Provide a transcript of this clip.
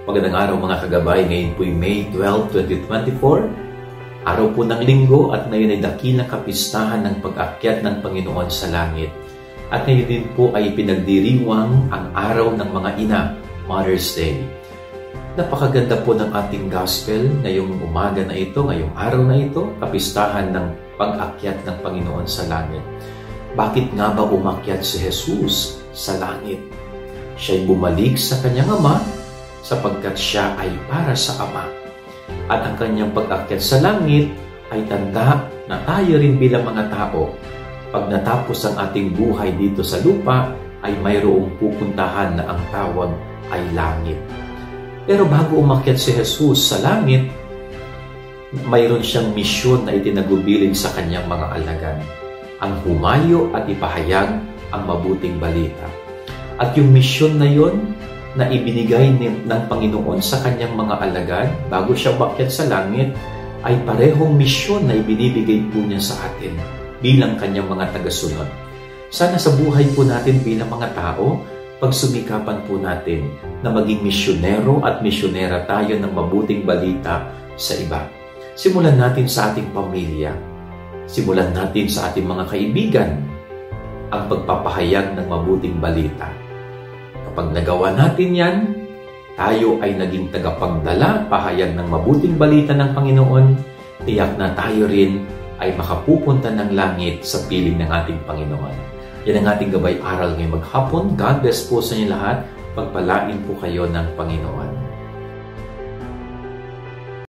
Magandang araw mga kagabay, ngayon po'y May 12, 2024. Araw po ng linggo at ngayon ay dakilang kapistahan ng pag-akyat ng Panginoon sa langit. At ngayon din po ay pinagdiriwang ang araw ng mga ina, Mother's Day. Napakaganda po ng ating gospel ngayong umaga na ito, ngayong araw na ito, kapistahan ng pag-akyat ng Panginoon sa langit. Bakit nga ba umakyat si Jesus sa langit? Siya'y bumalik sa kanyang Ama sapagkat siya ay para sa Ama. At ang kanyang pag-akyat sa langit ay tanda na tayo rin bilang mga tao, pag natapos ang ating buhay dito sa lupa, ay mayroong pupuntahan na ang tawag ay langit. Pero bago umakyat si Jesus sa langit, mayroon siyang misyon na itinagubilin sa kanyang mga alagad. Ang humayo at ipahayag ang mabuting balita. At yung misyon na yon na ibinigay ng Panginoon sa kanyang mga alagad bago siya umakyat sa langit ay parehong misyon na ibinibigay po niya sa atin bilang kanyang mga tagasunod. Sana sa buhay po natin bilang mga tao, pagsumikapan po natin na maging misyonero at misyonera tayo ng mabuting balita sa iba. Simulan natin sa ating pamilya. Simulan natin sa ating mga kaibigan ang pagpapahayag ng mabuting balita. Kapag nagawa natin yan, tayo ay naging tagapagdala, pahayag ng mabuting balita ng Panginoon, tiyak na tayo rin ay makapupunta ng langit sa piling ng ating Panginoon. Yan ang ating gabay aral ngayong maghapon. God bless po sa inyo lahat. Pagpalain po kayo ng Panginoon.